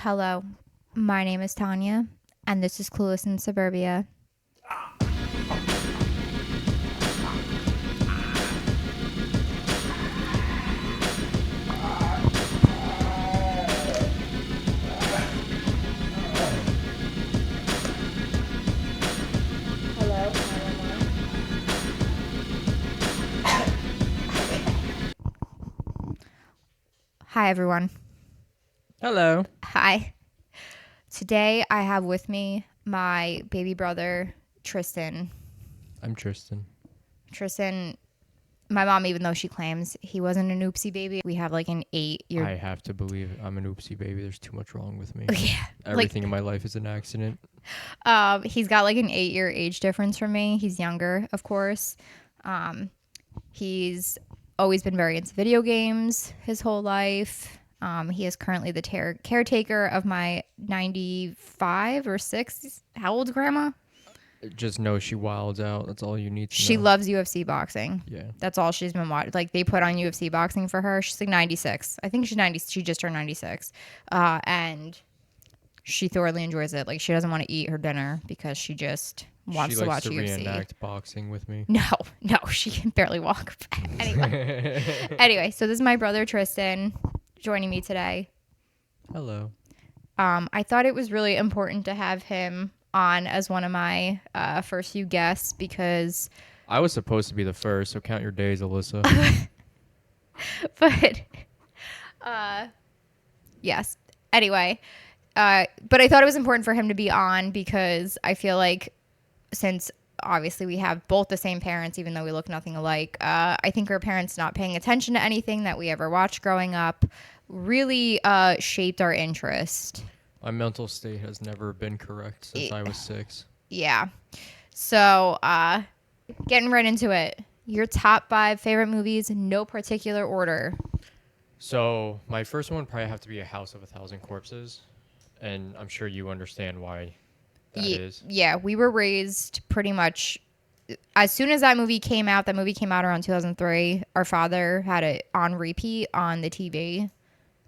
Hello, my name is Tanya, and this is Clueless in Suburbia. Hello, Hi, everyone. Hello. Hi. Today, I have with me my baby brother, Tristan. I'm Tristan. Tristan, my mom, even though she claims he wasn't an oopsie baby, we have like an 8-year. I have to believe I'm an oopsie baby. There's too much wrong with me. Yeah, Everything in my life is an accident. he's got like an 8-year age difference from me. He's younger, of course. He's always been very into video games his whole life. He is currently the caretaker of my 95 or 6. How old's grandma? Just know she wilds out. That's all you need to She know. loves UFC boxing. Yeah. That's all she's been watching. Like they put on UFC boxing for her. She's like 96. I think she's 90. She just turned 96. And she thoroughly enjoys it. Like she doesn't want to eat her dinner because she just wants to watch She likes to UFC. reenact boxing with me. No, she can barely walk. Anyway, so this is my brother Tristan joining me today. Hello. I thought it was really important to have him on as one of my first few guests because, I was supposed to be the first, so count your days, Alyssa. but yes. Anyway, but I thought it was important for him to be on because I feel like since obviously we have both the same parents, even though we look nothing alike, I think our parents not paying attention to anything that we ever watched growing up really shaped our interest. My mental state has never been correct since I was 6. Yeah. So, getting right into it. Your top 5 favorite movies, no particular order. So my first one would probably have to be A House of a Thousand Corpses. And I'm sure you understand why that is. Yeah, we were raised pretty much as soon as that movie came out around 2003. Our father had it on repeat on the TV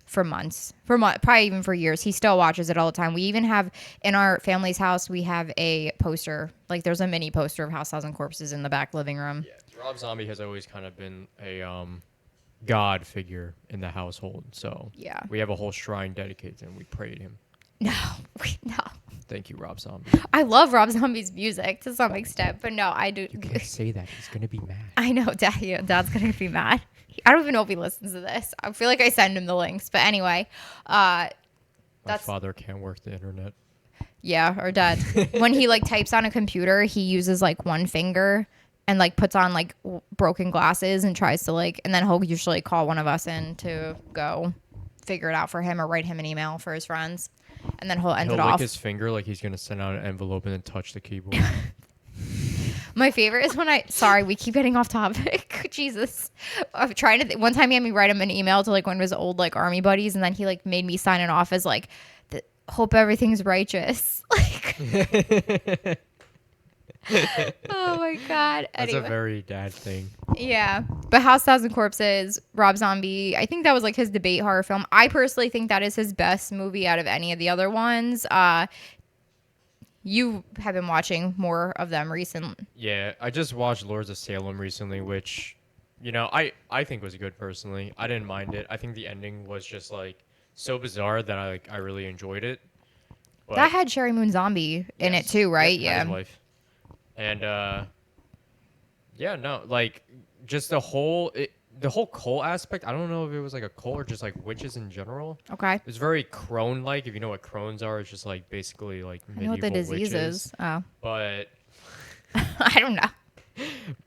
for months, probably even for years. He still watches it all the time. We even have in our family's house, we have a poster. Like there's a mini poster of House Thousand Corpses in the back living room. Yeah, Rob Zombie has always kind of been a god figure in the household. So Yeah. we have a whole shrine dedicated to him. We pray to him. No. Thank you, Rob Zombie. I love Rob Zombie's music to some extent, but no, I do. You can't say that. He's gonna be mad. I know, Dad's gonna be mad. I don't even know if he listens to this. I feel like I send him the links, but anyway, My father can't work the internet. yeah, or Dad. When he like types on a computer, he uses like one finger and like puts on like broken glasses and tries to like, and then he'll usually call one of us in to go figure it out for him or write him an email for his friends, and then he'll end He'll it lick off. his finger like he's gonna send out an envelope and then touch the keyboard. My favorite is when sorry, we keep getting off topic. Jesus. I'm trying to, one time he had me write him an email to like one of his old like army buddies. And then he like made me sign it off as like, hope everything's righteous. Like, oh my God. That's Anyway. a very dad thing. Yeah. But House Thousand Corpses, Rob Zombie, I think that was like his debate horror film. I personally think that is his best movie out of any of the other ones. You have been watching more of them recently. Yeah, I just watched Lords of Salem recently, which, I think was good personally. I didn't mind it. I think the ending was just like so bizarre that I really enjoyed it. But That had Sherry Moon Zombie in it too, right? Yep, had his wife. And like just the whole cult aspect. I don't know if it was like a cult or just like witches in general. Okay. It's very crone-like. If you know what crones are, it's just like basically like I know medieval what the disease witches. is. Oh. But I don't know.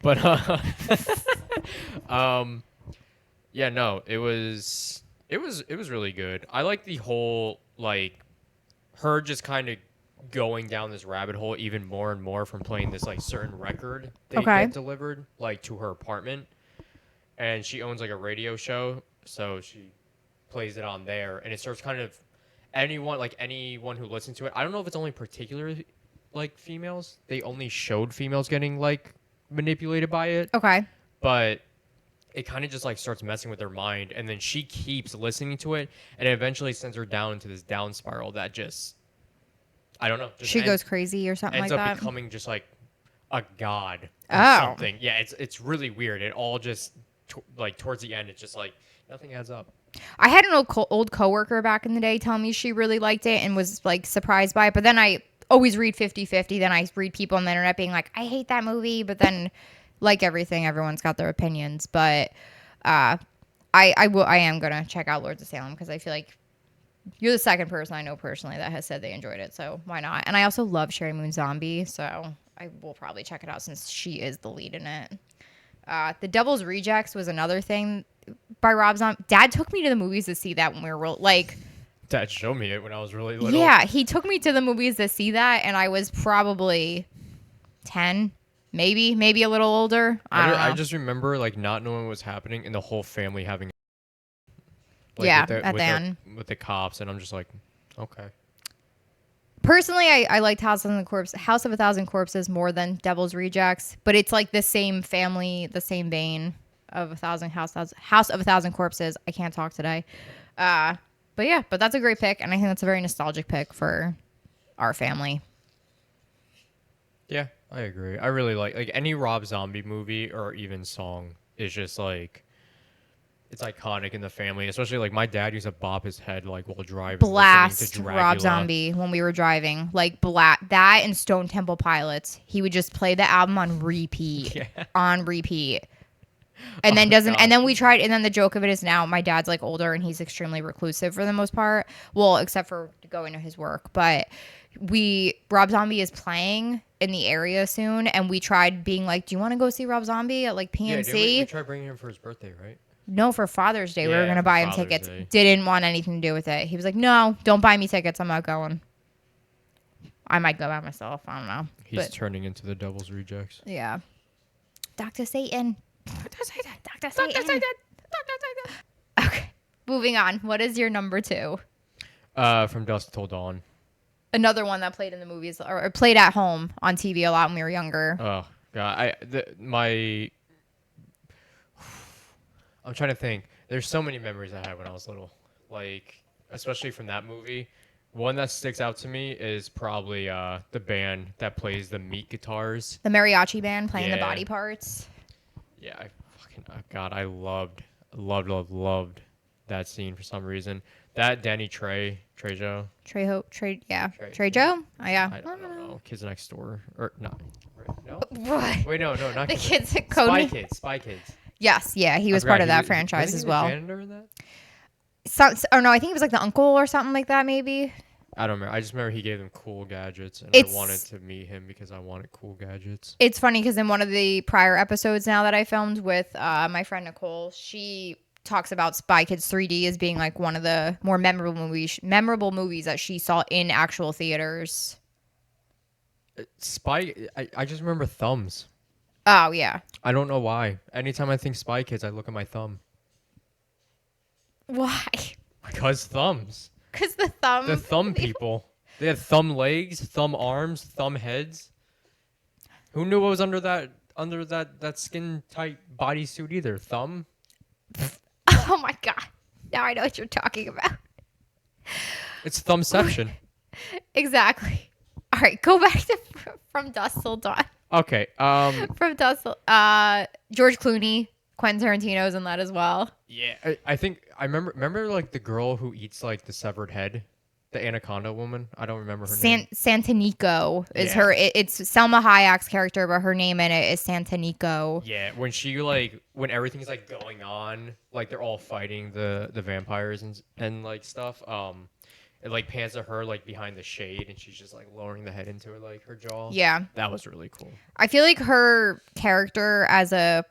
But yeah, no, it was really good. I like the whole like her just kind of going down this rabbit hole even more and more from playing this like certain record they get delivered like to her apartment, and she owns like a radio show, so she plays it on there, and it starts kind of anyone who listens to it. I don't know if it's only particular like females. They only showed females getting like manipulated by it. Okay. But it kind of just like starts messing with her mind, and then she keeps listening to it, and it eventually sends her down into this down spiral that just, I don't know, just She goes crazy or something ends like up that. becoming just like a god or Oh. something. Yeah, it's really weird. It all just like towards the end, it's just like nothing adds up. I had an old coworker back in the day tell me she really liked it and was like surprised by it. But then I always read 50-50. Then I read people on the internet being like, I hate that movie. But then, like everything, everyone's got their opinions. But I am gonna check out Lords of Salem because I feel like you're the second person I know personally that has said they enjoyed it. So why not? And I also love Sherry Moon Zombie, so I will probably check it out since she is the lead in it. The Devil's Rejects was another thing by Rob Zombie. Dad took me to the movies to see that when we were like. Dad showed me it when I was really little. Yeah, he took me to the movies to see that, and I was probably 10, maybe a little older. I don't know. I just remember like not knowing what was happening and the whole family having. Like, yeah, with the, at with the end. with the cops, and I'm just like, okay. Personally, I liked House of a Thousand Corpses more than Devil's Rejects, but it's like the same family, the same vein of House of a Thousand Corpses. I can't talk today. But that's a great pick, and I think that's a very nostalgic pick for our family. Yeah, I agree. I really like any Rob Zombie movie or even song is just like, it's iconic in the family, especially like my dad used to bop his head like while driving, Blast listening to Rob Dragula. Zombie when we were driving, like that and Stone Temple Pilots. He would just play the album on repeat, and then and then we tried, and then the joke of it is now my dad's like older and he's extremely reclusive for the most part. Well, except for going to his work, but Rob Zombie is playing in the area soon, and we tried being like, do you want to go see Rob Zombie at like PNC? Yeah, we tried bringing him for his birthday, right? No, for Father's Day. We were going to buy him tickets. Day. Didn't want anything to do with it. He was like, no, don't buy me tickets. I'm not going. I might go by myself. I don't know. He's turning into the Devil's Rejects. Yeah. Dr. Satan. Dr. Satan. Dr. Satan. Dr. Satan. Dr. Satan. Okay. Moving on. What is your number 2? From Dusk Till Dawn. Another one that played in the movies or played at home on TV a lot when we were younger. Oh, God. I'm trying to think. There's so many memories I had when I was little. Like, especially from that movie. One that sticks out to me is probably the band that plays the meat guitars. The mariachi band playing the body parts. Yeah, I loved that scene for some reason. That Danny Trejo. Trejo? Oh, yeah. I don't know. Kids Next Door. Or not. No? What? Wait, no, not the kids at Spy Kids. Yes, yeah, he was part of that franchise as well. Janitor in that? No, I think he was like the uncle or something like that, maybe. I don't remember. I just remember he gave them cool gadgets, and I wanted to meet him because I wanted cool gadgets. It's funny because in one of the prior episodes now that I filmed with my friend Nicole, she talks about Spy Kids 3D as being like one of the more memorable movies that she saw in actual theaters. I just remember thumbs. Oh, yeah. I don't know why. Anytime I think Spy Kids, I look at my thumb. Why? Because thumbs. Because the thumb people. They had thumb legs, thumb arms, thumb heads. Who knew what was under that skin tight bodysuit either? Thumb? Oh my God. Now I know what you're talking about. It's thumbception. Exactly. All right, go back to From Dusk Till Dawn. Okay. From Dusk Till George Clooney, Quentin Tarantino's in that as well. Yeah, I think I remember like the girl who eats like the severed head, the anaconda woman. I don't remember her name. Santanico is her. It's Selma Hayek's character, but her name in it is Santanico. Yeah, when everything's like going on, like they're all fighting the vampires and like stuff. It like pans to her like behind the shade, and she's just like lowering the head into like her jaw. Yeah, that was really cool. I feel like her character as a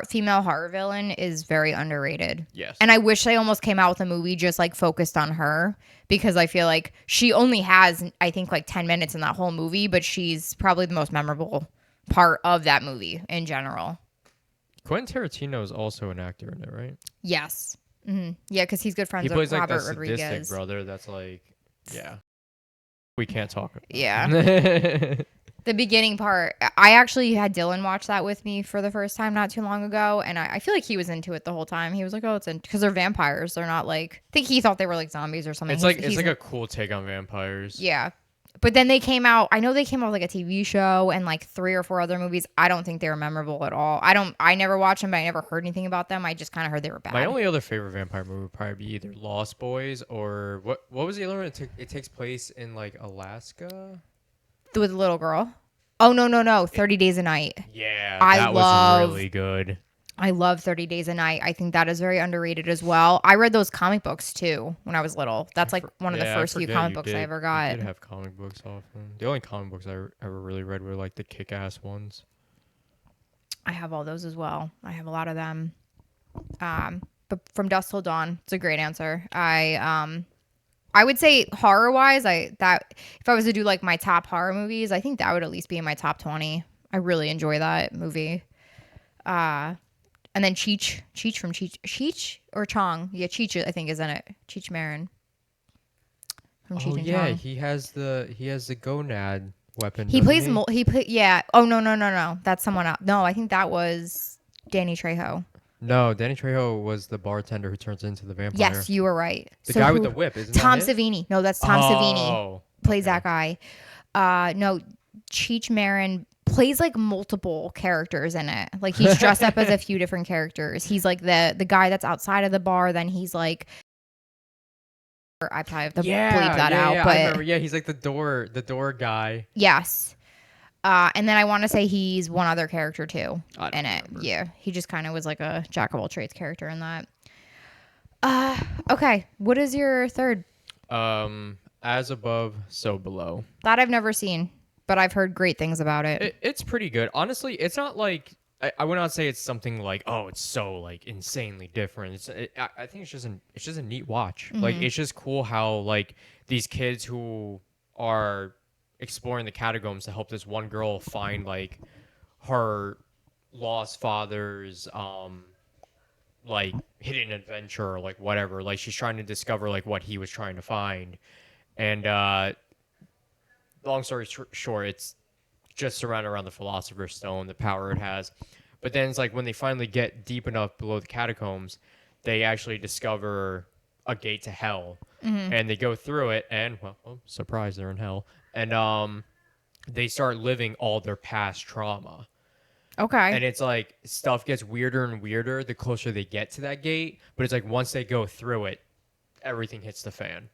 female horror villain is very underrated. Yes, and I wish they almost came out with a movie just like focused on her, because I feel like she only has, I think, like 10 minutes in that whole movie, but she's probably the most memorable part of that movie in general. Quentin Tarantino is also an actor in it, right? Yes. Mm-hmm. Yeah, because he's good friends with Robert Rodriguez. He plays like the sadistic brother that's like, yeah. We can't talk about Yeah. The beginning part, I actually had Dylan watch that with me for the first time not too long ago, and I feel like he was into it the whole time. He was like, "Oh, it's in," because they're vampires. They're not like. I think he thought they were like zombies or something. It's like a cool take on vampires. Yeah, but then they came out. I know they came out with like a TV show and like 3 or 4 other movies. I don't think they were memorable at all. I never watched them, but I never heard anything about them. I just kind of heard they were bad. My only other favorite vampire movie would probably be either Lost Boys or what was the other one? It takes place in like Alaska. With the little girl. Oh no, 30 Days a Night. Yeah, that was really good. I love 30 Days a Night. I think that is very underrated as well. I read those comic books too when I was little. That's like one of the first few comic books I ever got. I did have comic books off them. The only comic books I ever really read were like the Kick-Ass ones. I have all those as well. I have a lot of them. But From Dusk Till Dawn, it's a great answer. I would say horror wise, if I was to do like my top horror movies, I think that would at least be in my top 20. I really enjoy that movie. And then Cheech or Chong. Yeah, Cheech I think is in it. Cheech Marin. From Cheech and yeah, Chong. he has the gonad weapon. He plays yeah. Oh no. That's someone else. No, I think that was Danny Trejo. No, Danny Trejo was the bartender who turns into the vampire. Yes, you were right. The guy with the whip, isn't Tom that him? Savini. No, that's Tom Savini. Oh, Plays that guy. No, Cheech Marin plays like multiple characters in it. Like he's dressed up as a few different characters. He's like the guy that's outside of the bar. Then he's like, I probably have to bleep that out. Yeah, but I remember. Yeah, he's like the door guy. Yes. And then I want to say he's one other character too in it. Remember. Yeah, he just kind of was like a jack of all trades character in that. Okay, what is your third? As above, so below. That I've never seen, but I've heard great things about it. It's pretty good. Honestly, it's not like I would not say it's something like, oh, it's so like insanely different. I think it's just a neat watch. Mm-hmm. Like it's just cool how like these kids who are exploring the catacombs to help this one girl find like her lost father's like hidden adventure or like whatever. Like she's trying to discover like what he was trying to find. And long story short, it's just surrounded around the Philosopher's Stone, the power it has. But then it's like when they finally get deep enough below the catacombs, they actually discover a gate to hell. Mm-hmm. And they go through it, and well, surprise, they're in hell. And they start living all their past trauma. Okay. And it's like stuff gets weirder and weirder the closer they get to that gate. But it's like once they go through it, everything hits the fan.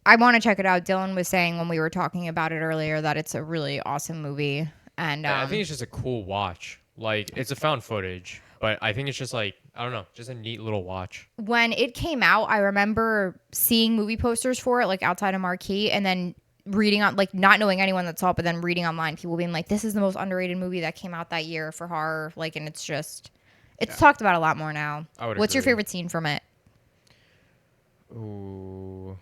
I want to check it out. Dylan was saying when we were talking about it earlier that it's a really awesome movie. And I think it's just a cool watch. Like, it's a found footage, but I think it's just like, I don't know, just a neat little watch. When it came out, I remember seeing movie posters for it, like outside of Marquee, and then reading on, like, not knowing anyone that saw it, but then reading online, people being like, this is the most underrated movie that came out that year for horror. Like, and it's just, it's talked about a lot more now. What's your favorite scene from it? Ooh.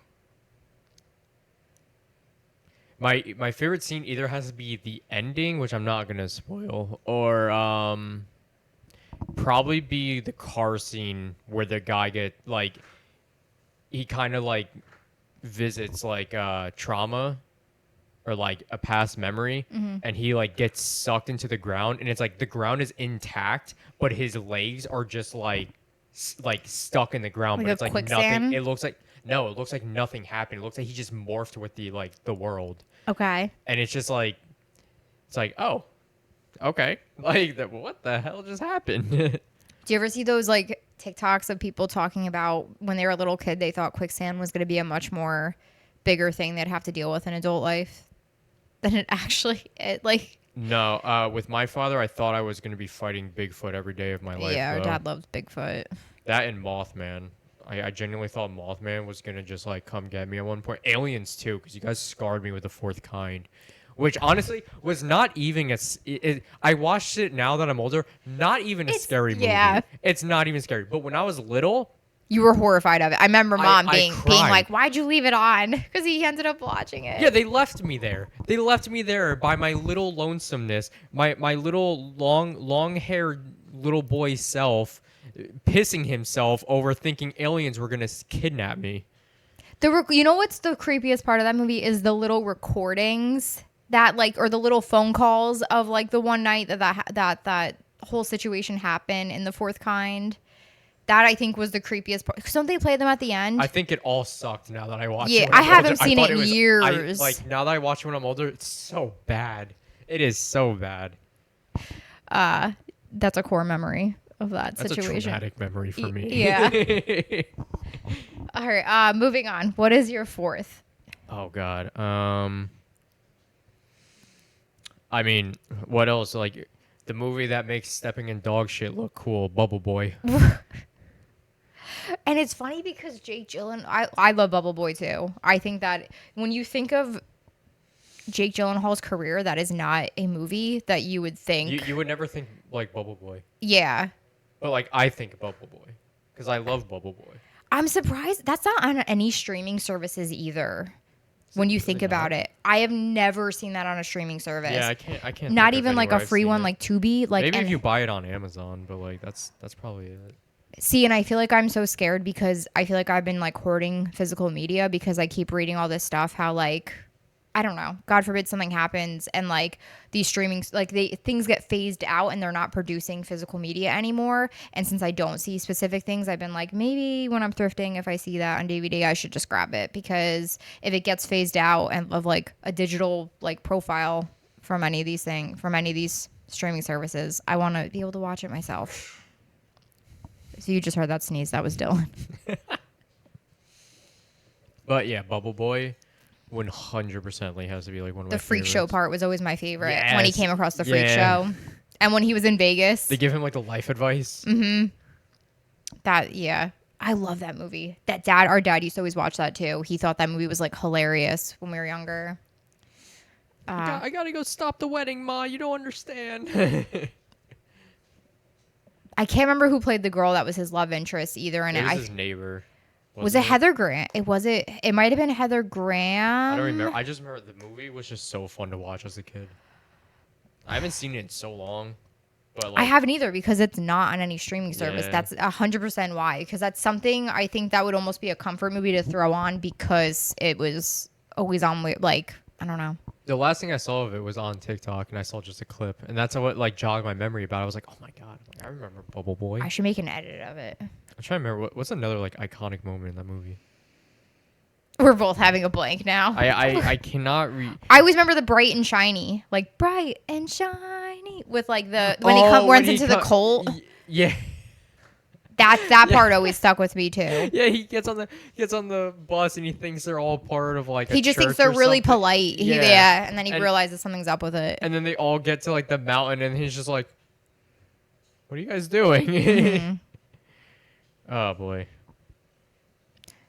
My favorite scene either has to be the ending, which I'm not gonna spoil, or probably be the car scene where the guy he kind of like visits like trauma or like a past memory, and he like gets sucked into the ground, and it's like the ground is intact, but his legs are just like stuck in the ground, but it's like quicksand? nothing. It looks like nothing happened. It looks like he just morphed with the world. Okay. And it's just like, it's like, oh, okay. Like, what the hell just happened? Do you ever see those like TikToks of people talking about when they were a little kid, they thought quicksand was going to be a much more bigger thing they'd have to deal with in adult life than it actually, No, with my father, I thought I was going to be fighting Bigfoot every day of my life. Yeah, our dad loves Bigfoot. That and Mothman. I genuinely thought Mothman was going to just like come get me at one point. Aliens too, because you guys scarred me with the fourth kind. Which honestly was not even I watched it now that I'm older. Not even a scary movie. Yeah. It's not even scary. But when I was little, you were horrified of it. I remember mom being cried. like, "Why'd you leave it on?" Because he ended up watching it. Yeah, they left me there. They left me there by my little lonesomeness, my little long-haired little boy self, pissing himself over thinking aliens were gonna kidnap me. You know what's the creepiest part of that movie is the little recordings that like, or the little phone calls of like the one night that whole situation happened in The Fourth Kind. That I think was the creepiest part. 'Cause don't they play them at the end? I think it all sucked now that I watch it Yeah, when I I'm older. haven't seen thought it in was, years. like now that I watch it when I'm older, it's so bad. It is so bad. That's a core memory of that That's situation. a traumatic memory for me. Yeah. All right. Moving on. What is your fourth? Oh God. I mean, what else? Like the movie that makes stepping in dog shit look cool, Bubble Boy. And it's funny because Jake Gyllenhaal, I love Bubble Boy too. I think that when you think of Jake Gyllenhaal's career, that is not a movie that you would think. You would never think like Bubble Boy, Yeah. but like I think Bubble Boy because I love Bubble Boy. I'm surprised that's not on any streaming services either. When you think about it, I have never seen that on a streaming service. Yeah, I can't. Not think of even like a anywhere I've free seen one it. like Tubi. Like, Maybe if and you buy it on Amazon, but like that's probably it. see, and I feel like I'm so scared because I feel like I've been like hoarding physical media because I keep reading all this stuff. How like, I don't know, God forbid something happens and like these streamings, like things get phased out and they're not producing physical media anymore. And since I don't see specific things, I've been like, maybe when I'm thrifting, if I see that on DVD, I should just grab it because if it gets phased out and of like a digital like profile from any of these streaming services, I want to be able to watch it myself. So you just heard that sneeze. That was Dylan. But yeah, Bubble Boy, 100% has to be like one of my The freak show favorites. part was always my favorite when he Yes. came across the freak Yeah. show. And when he was in Vegas. They give him like the life advice. That, yeah. I love that movie. Our dad used to always watch that too. He thought that movie was like hilarious when we were younger. I gotta go stop the wedding, Ma. You don't understand. I can't remember who played the girl that was his love interest either. And It was his neighbor. was it Heather Grant? It might have been Heather Graham. I don't remember. I just remember the movie was just so fun to watch as a kid. I haven't seen it in so long, but like, I haven't either because it's not on any streaming service. Yeah. That's 100% why. Because that's something I think that would almost be a comfort movie to throw on because it was always on. Like, I don't know. the last thing I saw of it was on TikTok, and I saw just a clip, and that's what like jogged my memory about it. I was like, oh my God, like, I remember Bubble Boy. I should make an edit of it. I'm trying to remember what's another like iconic moment in that movie. We're both having a blank now. I cannot read. I always remember the bright and shiny, like bright and shiny, with like the when he runs into the cult. Yeah. That part always stuck with me too. Yeah, he gets on the bus and he thinks they're all part of like. He a just thinks church they're or really something. polite. Yeah. Yeah, and then he And- realizes something's up with it. And then they all get to like the mountain, and he's just like, "What are you guys doing?" Mm-hmm. Oh boy.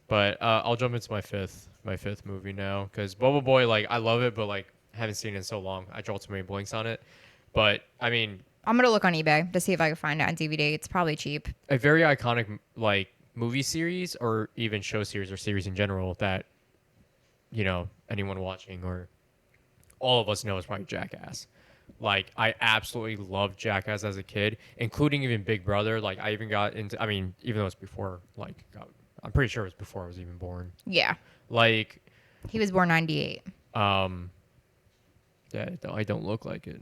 But I'll jump into my fifth movie now because Bubble Boy, like I love it, but like haven't seen it in so long. I draw too many blanks on it. But I mean, I'm gonna look on eBay to see if I can find it on DVD. It's probably cheap. a very iconic like movie series or even show series or series in general that anyone watching or all of us know is probably Jackass. Like I absolutely loved Jackass as a kid, including even Big Brother. Like I even got into, I mean, even though it's before, like I'm pretty sure it was before I was even born. Yeah, Like, he was born '98. yeah, I don't look like it.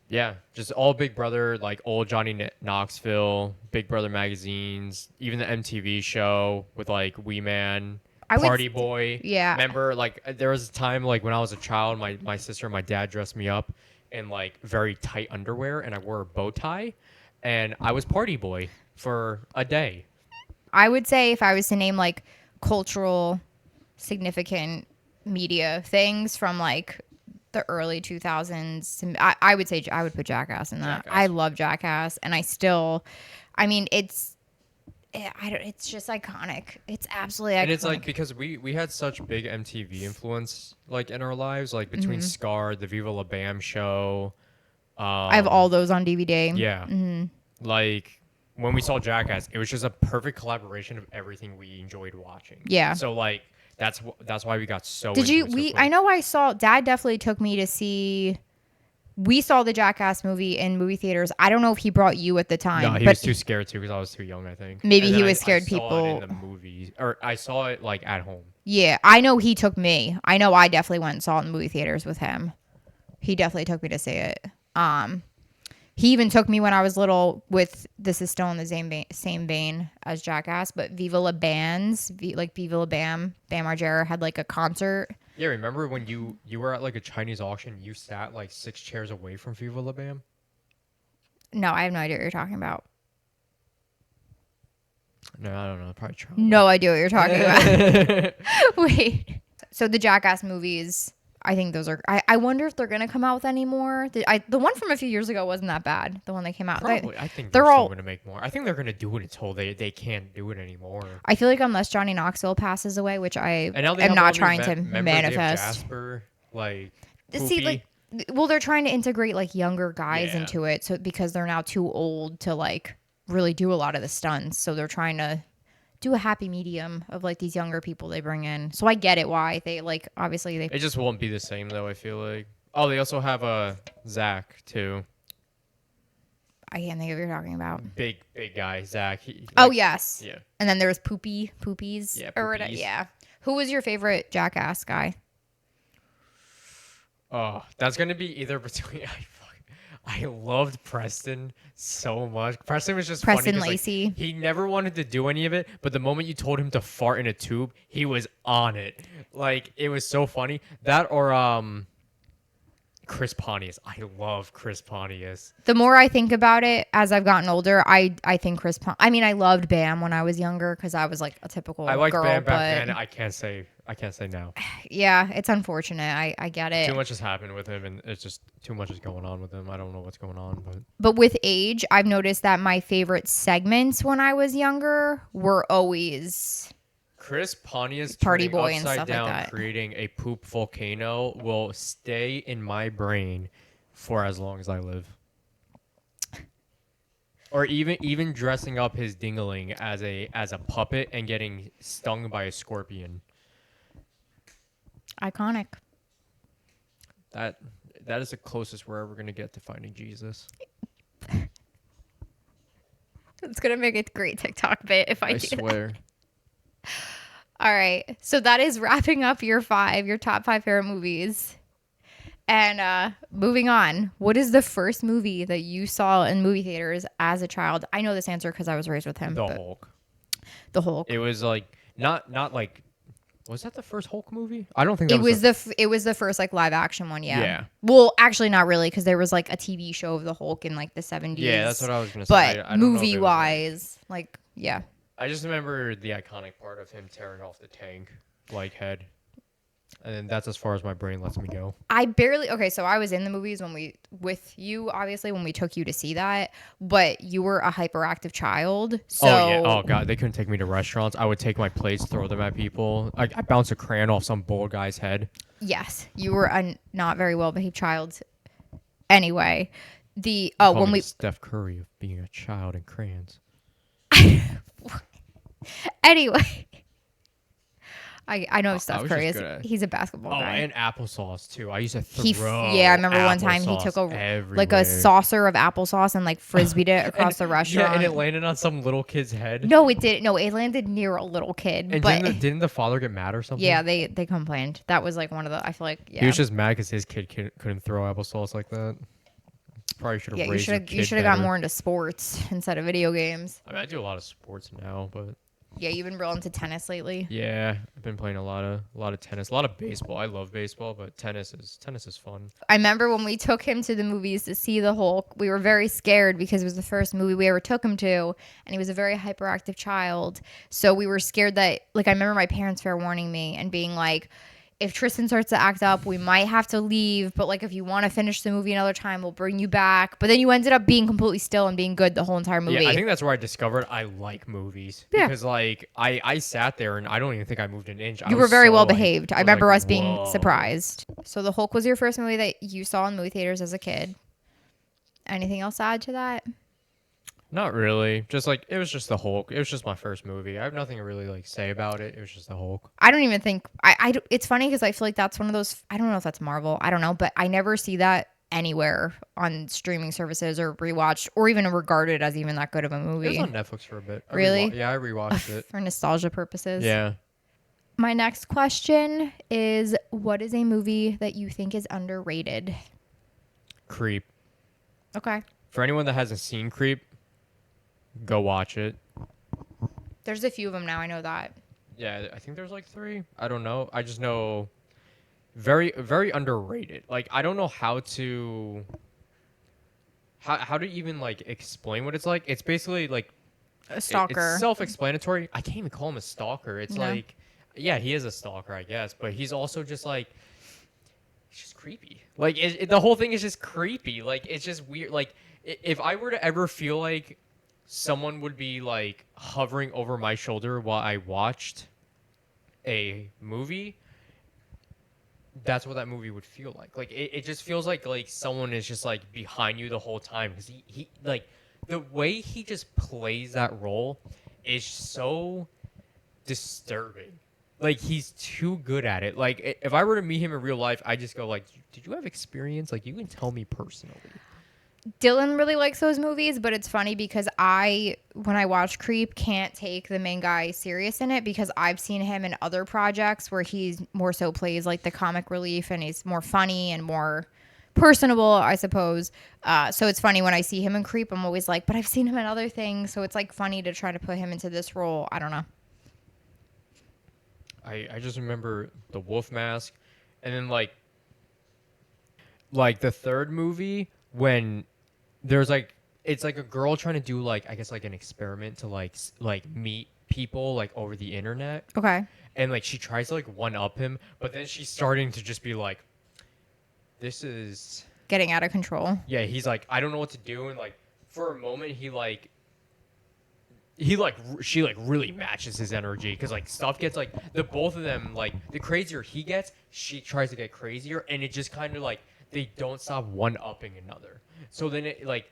Yeah, just all Big Brother, like old Johnny Knoxville, Big Brother magazines, even the MTV show with like Wee Man, Party Boy. Yeah. Remember, like there was a time like when I was a child, my sister and my dad dressed me up in like very tight underwear, and I wore a bow tie, and I was Party Boy for a day. I would say if I was to name like cultural significant media things from like the early 2000s, I would say I would put Jackass in that. Jackass. I love Jackass, and I mean, it's just iconic. It's absolutely iconic. And it's like because we had such big MTV influence like in our lives, like between Scar, the Viva La Bam show. I have all those on DVD. Yeah. Like when we saw Jackass, it was just a perfect collaboration of everything we enjoyed watching. Yeah. So like that's why we got so. Did into you? it so We quick. I know I saw. Dad definitely took me to see. We saw the Jackass movie in movie theaters. I don't know if he brought you at the time. No, he but was too scared to because I was too young. I think Maybe And he then was scared I saw people- it in the movies, or I saw it like at home. Yeah, I know he took me. I know I definitely went and saw it in movie theaters with him. He definitely took me to see it. He even took me when I was little with, this is still in the same vein as Jackass, but Viva La Bands, like Viva La Bam, Bam Margera had like a concert. Yeah, remember when you were at like a Chinese auction, you sat like 6 chairs away from Viva La Bam? No, I have no idea what you're talking about. No, I don't know. Probably trauma. No idea what you're talking about. Wait. So the Jackass movies, I think those are. I wonder if they're gonna come out with any more. The one from a few years ago wasn't that bad. The one that came out. Probably. I think they're still gonna make more. I think they're gonna do it until they can't do it anymore. I feel like unless Johnny Knoxville passes away, which I And now they am have not all these trying to members. They have manifest. Jasper, like See, Poopy. like, well, they're trying to integrate like younger guys Yeah. into it, so because they're now too old to like really do a lot of the stunts, so they're trying to do a happy medium of like these younger people they bring in. So I get it why they like obviously they. It just won't be the same though. I feel like. Oh, they also have Zach too. I can't think of what you're talking about. Big guy Zach. Oh yes. Yeah. And then there's Poopies. Yeah, Or whatever. Poopies. Yeah. Who was your favorite Jackass guy? Oh, that's gonna be either between. I loved Preston so much. Preston was just Preston funny 'cause, Lacey. Like, he never wanted to do any of it, but the moment you told him to fart in a tube, he was on it. Like it was so funny. That or Chris Pontius. I love Chris Pontius. The more I think about it as I've gotten older, I think I mean, I loved Bam when I was younger because I was like a typical I liked girl. Bam back but then. I can't say now. yeah, it's unfortunate. I get it. Too much has happened with him, and it's just too much is going on with him. I don't know what's going on, But with age, I've noticed that my favorite segments when I was younger were always Chris Pontius Party turning Boy and upside stuff like down, that. creating a poop volcano will stay in my brain for as long as I live. Or even dressing up his dingaling as a puppet and getting stung by a scorpion. iconic. That is the closest we're ever gonna get to finding Jesus. It's gonna make a great TikTok bit if I do swear. that. All right, so that is wrapping up your top 5 favorite movies. And moving on, what is the first movie that you saw in movie theaters as a child? I know this answer because I was raised with him. The Hulk. The Hulk. It was like not like. Was that the first Hulk movie? I don't think It was the first like live action one. Yeah. Yeah. Well, actually, not really, because there was like a TV show of the Hulk in like the 70s. Yeah, that's what I was gonna say. But I don't know if it movie was, wise, like yeah. I just remember the iconic part of him tearing off the tank like head, and then that's as far as my brain lets me go. So I was in the movies with you, obviously, when we took you to see that, but you were a hyperactive child. So Oh yeah. Oh god, they couldn't take me to restaurants. I would take my plates, throw them at people. I bounced a crayon off some bald guy's head. yes, you were a not very well behaved child. Anyway, Call when me we Steph Curry of being a child in crayons. anyway. I know I Steph was Curry just is. good at- He a basketball Oh, guy. and applesauce too. I used to throw. I remember one time he took like a saucer of applesauce and like frisbeed it across the restaurant. Yeah, and it landed on some little kid's head. No, it didn't. No, it landed near a little kid. And but didn't the father get mad or something? yeah, they complained. That was like one of the. I feel like yeah. He was just mad because his kid couldn't throw applesauce like that. Probably should have yeah, raised your kid you should have got better. more into sports instead of video games. I mean, I do a lot of sports now, but Yeah, you've been real into tennis lately. yeah, I've been playing a lot of tennis, a lot of baseball. I love baseball, but tennis is fun. I remember when we took him to the movies to see the Hulk, we were very scared because it was the first movie we ever took him to, and he was a very hyperactive child. So we were scared that, like, I remember my parents fair warning me and being like, if Tristan starts to act up, we might have to leave. But like, if you want to finish the movie another time, we'll bring you back. But then you ended up being completely still and being good the whole entire movie. Yeah, I think that's where I discovered I like movies. Yeah. Because like I sat there and I don't even think I moved an inch. You were very well behaved. I remember us being surprised. So the Hulk was your first movie that you saw in movie theaters as a kid. Anything else to add to that? Not really. Just like it was just the Hulk. It was just my first movie. I have nothing to really like say about it. It was just the Hulk. I don't even think it's funny because I feel like that's one of those. I don't know if that's Marvel. I don't know, but I never see that anywhere on streaming services or rewatched or even regarded as even that good of a movie. It was on Netflix for a bit. Really? Yeah, I rewatched it For nostalgia purposes. Yeah. My next question is, what is a movie that you think is underrated? Creep. Okay. For anyone that hasn't seen Creep, go watch it. There's a few of them now. I know that. Yeah, I think there's like 3. I don't know. I just know very very underrated. Like I don't know how to even like explain what it's like. It's basically like A it's stalker. self-explanatory. I can't even call him a stalker. It's No. like yeah, he is a stalker, I guess, but he's also just like it's just creepy. Like the whole thing is just creepy. Like it's just weird. Like if I were to ever feel like someone would be like hovering over my shoulder while I watched a movie, that's what that movie would feel like. Like it just feels like someone is just like behind you the whole time because he like the way he just plays that role is so disturbing. Like he's too good at it. Like if I were to meet him in real life, I just go like, "Did you have experience? Like you can tell me personally." Dylan really likes those movies, but it's funny because when I watch Creep, can't take the main guy serious in it because I've seen him in other projects where he's more so plays like the comic relief and he's more funny and more personable, I suppose. So it's funny when I see him in Creep, I'm always like, but I've seen him in other things, so it's like funny to try to put him into this role. I don't know. I just remember the wolf mask, and then like the third movie when there's like it's like a girl trying to do like I guess like an experiment to like meet people like over the internet, Okay. and like she tries to like one up him, but then she's starting to just be like, this is Getting out of control. yeah. He's like I don't know what to do, and like for a moment she like really matches his energy because like stuff gets like the both of them like the crazier he gets she tries to get crazier and it just kind of like they don't stop one upping another so then it like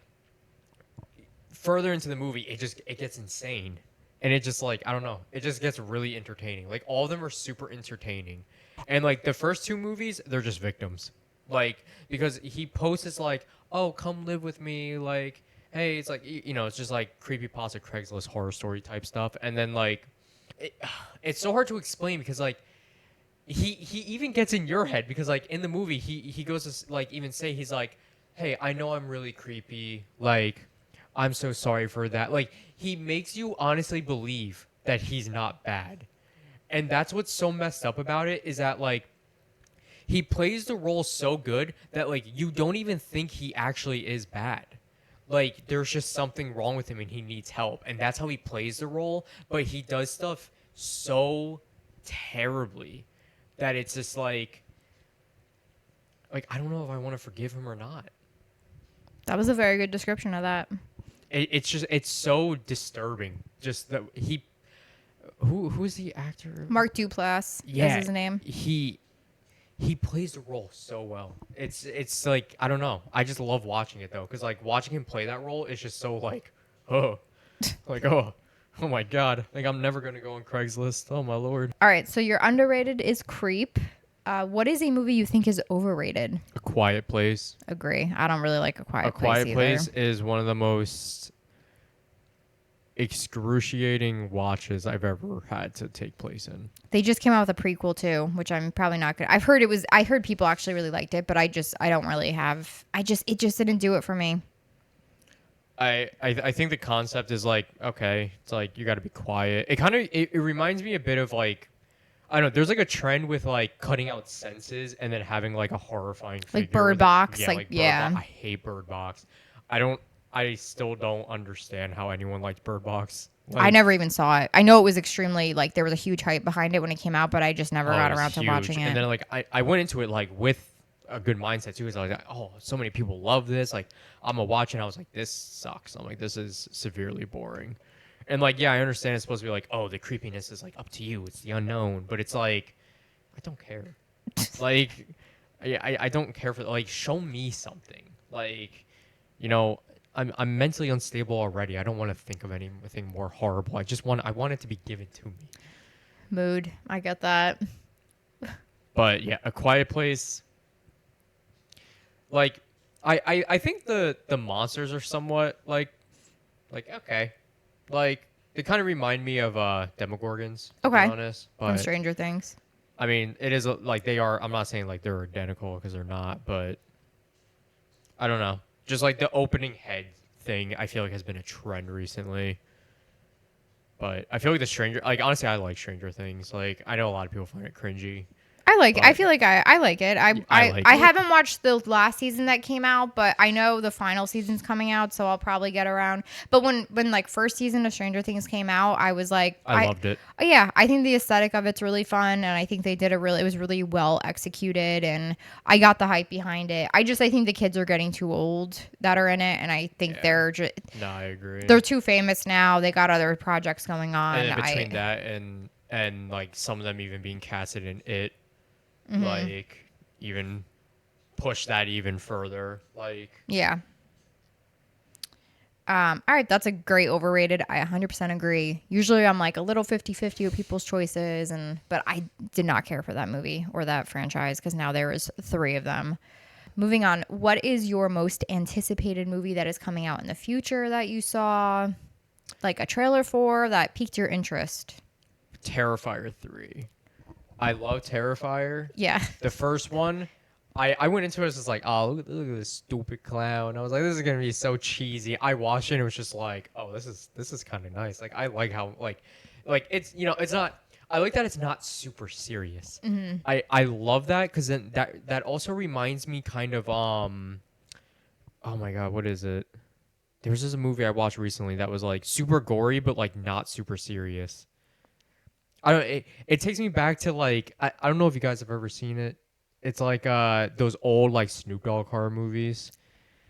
further into the movie it gets insane and it just like I don't know it just gets really entertaining like all of them are super entertaining and like the first 2 movies they're just victims like because he posts it's like oh come live with me like hey it's like you know it's just like creepypasta Craigslist horror story type stuff and then like it, it's so hard to explain because like he even gets in your head because like in the movie he goes to like even say he's like hey I know I'm really creepy like I'm so sorry for that like he makes you honestly believe that he's not bad and that's what's so messed up about it is that like he plays the role so good that like you don't even think he actually is bad like there's just something wrong with him and he needs help and that's how he plays the role but he does stuff so terribly that it's just like I don't know if I want to forgive him or not. That was a very good description of that. It's just it's so disturbing. Just that he who's the actor? Mark Duplass is Yeah, his name. he plays the role so well. It's like I don't know. I just love watching it though because like watching him play that role is just so like oh like oh my god like I'm never gonna go on Craigslist. Oh my lord. All right, so your underrated is Creep. What is a movie you think is overrated? A Quiet Place. Agree. I don't really like A Quiet A Place Quiet either. Place is one of the most excruciating watches I've ever had to take place in. They just came out with a prequel too, which I'm probably not gonna. I've heard it was. I heard people actually really liked it, but I don't really have. It just didn't do it for me. I think the concept is like okay, it's like you got to be quiet. It reminds me a bit of like I don't know. There's like a trend with like cutting out senses and then having like a horrifying figure. Like Bird with Box, yeah, like, like Bird yeah. Box. I hate Bird Box. I don't. I still don't understand how anyone liked Bird Box. Like, I never even saw it. I know it was extremely like there was a huge hype behind it when it came out, but I just never oh, got it was around to huge. watching it. And then like I went into it like with a good mindset too. Because I was like, oh, so many people love this. Like I'm gonna watch it. And I was like, this sucks. I'm like, this is severely boring. And like, yeah, I understand it's supposed to be like, oh, the creepiness is like up to you. It's the unknown. But it's like, I don't care. Like, I don't care for like, show me something. Like, you know, I'm mentally unstable already. I don't want to think of anything more horrible. I want it to be given to me. Mood. I get that. But yeah, A Quiet Place. Like, I think the monsters are somewhat like okay, like They kind of remind me of Demogorgons, to be Okay. honest. From But Stranger Things. I mean, it is like they are. I'm not saying like they're identical because they're not, but I don't know. Just like the opening head thing, I feel like has been a trend recently. But I feel like the Stranger, like honestly, I like Stranger Things. Like I know a lot of people find it cringy, I but feel like I like it. yeah, I like I it. haven't watched the last season that came out, but I know the final season's coming out, so I'll probably get around. But when like first season of Stranger Things came out, I was like, I loved it. yeah, I think the aesthetic of it's really fun, and I think they did it was really well executed, and I got the hype behind it. I think the kids are getting too old that are in it, and I think Yeah. they're No, I agree. they're too famous now. They got other projects going on. And then between that and like some of them even being casted in it, like even push that even further. Like Yeah. All right, that's a great overrated. I 100% agree. Usually I'm like a little 50-50 with people's choices but I did not care for that movie or that franchise cuz now there is 3 of them. Moving on, what is your most anticipated movie that is coming out in the future that you saw like a trailer for that piqued your interest? Terrifier 3. I love Terrifier. Yeah. The first one, I went into it as just like, oh, look at this stupid clown. I was like, this is gonna be so cheesy. I watched it and it was just like, oh, this is kind of nice. Like I like how like it's it's not. I like that it's not super serious. I love that because then that also reminds me kind of oh my god, what is it? There's just a movie I watched recently that was like super gory but like not super serious. I don't. It takes me back to like I don't know if you guys have ever seen it. It's like those old like Snoop Dogg horror movies,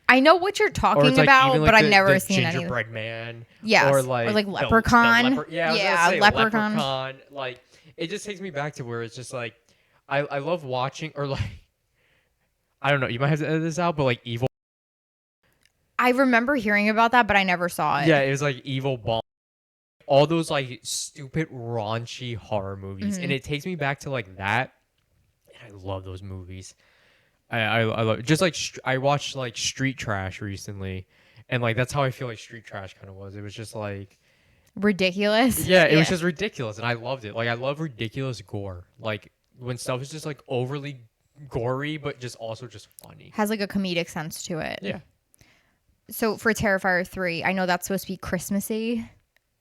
I know what you're or it's talking like even about, like but I've the never seen any. Gingerbread Man, Yes. Or like like the Leprechaun. leper. Yeah, I was gonna Yeah, say Leprechaun. Leprechaun. Like it just takes me back to where it's just like I love watching or like I don't know. You might have to edit this out, but like evil. I remember hearing about that, but I never saw it. Yeah, it was like Evil Bomb. All those like stupid raunchy horror movies, and it takes me back to like that. And I love those movies. I love just like I watched like Street Trash recently, and like that's how I feel like Street Trash kind of was. It was just like Ridiculous. yeah, it was just ridiculous, and I loved it. Like I love ridiculous gore, like when stuff is just like overly gory, but just also just funny. Has like a comedic sense to it. Yeah, So for Terrifier 3, I know that's supposed to be Christmassy.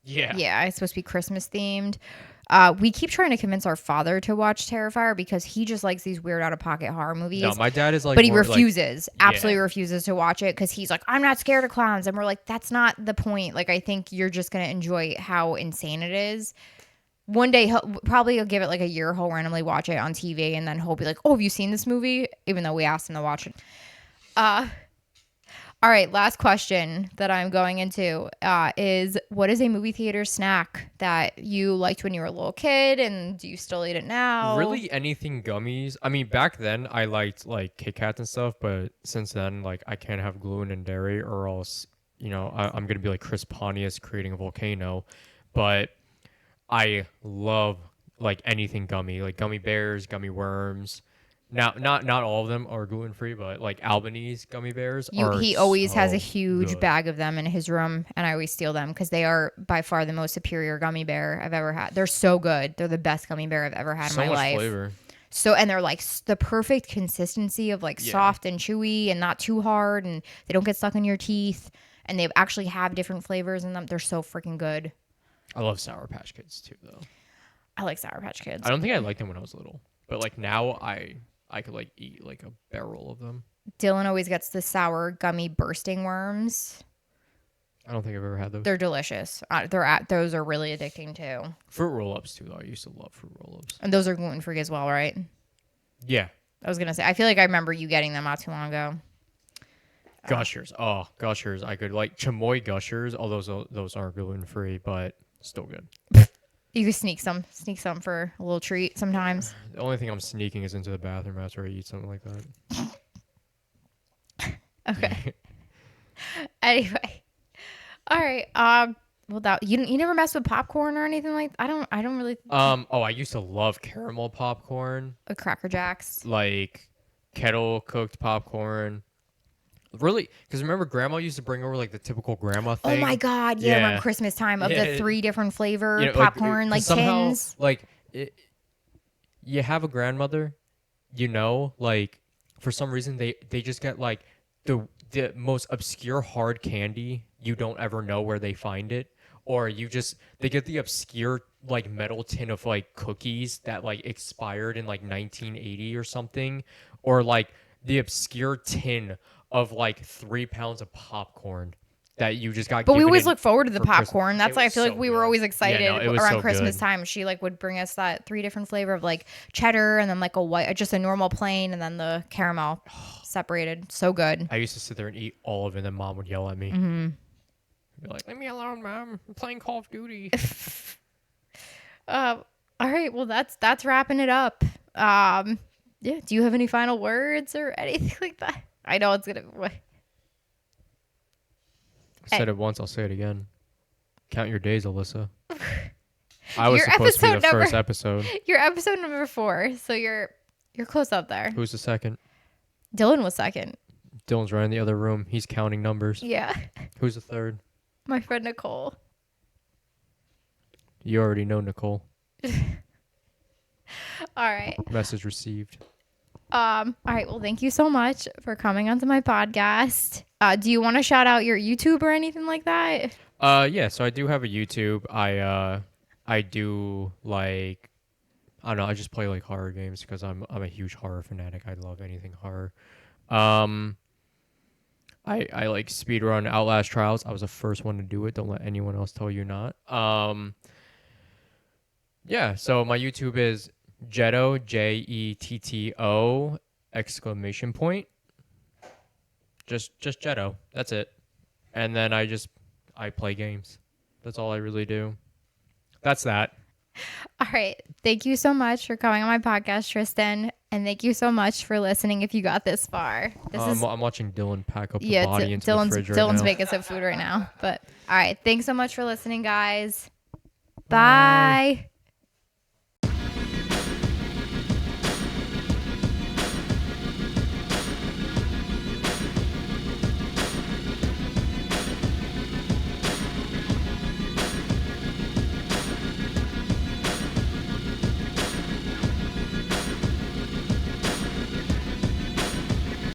yeah. Yeah, it's supposed to be Christmas themed. We keep trying to convince our father to watch Terrifier because he just likes these weird out of pocket horror movies. No, my dad is like, but he more, refuses, absolutely yeah. refuses to watch it because he's like, I'm not scared of clowns. And we're like, that's not the point. Like, I think you're just going to enjoy how insane it is. One day, he'll give it like a year. He'll randomly watch it on TV and then he'll be like, oh, have you seen this movie? Even though we asked him to watch it. All right, last question that I'm going into is what is a movie theater snack that you liked when you were a little kid and do you still eat it now? Really anything gummies. I mean, back then I liked like Kit Kats and stuff, but since then, like I can't have gluten and dairy or else, I'm going to be like Chris Pontius creating a volcano. But I love like anything gummy, like gummy bears, gummy worms. Now, not all of them are gluten free, but like Albanese gummy bears are He always has a so huge good. bag of them in his room, and I always steal them because they are by far the most superior gummy bear I've ever had. They're so good. They're the best gummy bear I've ever had So in my much life. flavor. So, and they're like the perfect consistency of like Yeah. soft and chewy and not too hard, and they don't get stuck in your teeth, and they actually have different flavors in them. They're so freaking good. I love Sour Patch Kids too, though. I like Sour Patch Kids. I don't think I liked them when I was little, but like now I could like eat like a barrel of them. Dylan always gets the sour gummy bursting worms. I don't think I've ever had those. They're delicious. Those are really addicting too. Fruit roll-ups too, though. I used to love fruit roll-ups. And those are gluten free as well, right? Yeah. I was gonna say. I feel like I remember you getting them not too long ago. Gushers. Oh, Gushers. I could like chamoy Gushers. Although those aren't gluten-free, but still good. You could sneak some for a little treat sometimes. The only thing I'm sneaking is into the bathroom after I eat something like that. Okay. Anyway, all right. Well, that you never mess with popcorn or anything like. I don't really. Oh, I used to love caramel popcorn, Cracker Jacks. like kettle cooked popcorn. Really? Because remember, Grandma used to bring over like the typical grandma Oh thing. my God. Yeah. Around Christmas time of the 3 different flavor popcorn, like somehow tins. like you have a grandmother, like for some reason they just get like the most obscure hard candy. You don't ever know where they find it, or they get the obscure like metal tin of like cookies that like expired in like 1980 or something, or like the obscure tin of like 3 pounds of popcorn that you just got But we given always in look forward to the for Christmas. popcorn. That's It why I was feel like so we were good. always Yeah, no, excited it was around so Christmas good. time. She like would bring us that 3 different flavor of like cheddar and then like a white, just a normal plain, and then the caramel separated. So good. I used to sit there and eat all of it, and then Mom would yell at me. Mm-hmm. Be like, "Leave me alone, Mom. I'm playing Call of Duty." All right. Well, that's wrapping it up. Yeah. Do you have any final words or anything like that? I know it's gonna. I said it once, I'll say it again. Count your days, Alyssa. I Your was supposed to be the episode number- first episode. You're episode number 4, so you're close up there. Who's the second? Dylan was second. Dylan's right in the other room. He's counting numbers. Yeah. Who's the third? My friend Nicole. You already know Nicole. All right. Message received. All right. Well, thank you so much for coming onto my podcast. Do you want to shout out your YouTube or anything like that? Yeah, so I do have a YouTube. I do like, I don't know, I just play like horror games because I'm a huge horror fanatic. I love anything horror. I like speedrun Outlast Trials. I was the first one to do it. Don't let anyone else tell you not. Yeah, so my YouTube is Jetto, Jetto, exclamation point. Just Jetto. That's it. And then I play games. That's all I really do. That's that. All right. Thank you so much for coming on my podcast, Tristan. And thank you so much for listening if you got this far. I'm watching Dylan pack up the body into the fridge right Dylan's now. making some food right now. But all right. Thanks so much for listening, guys. Bye.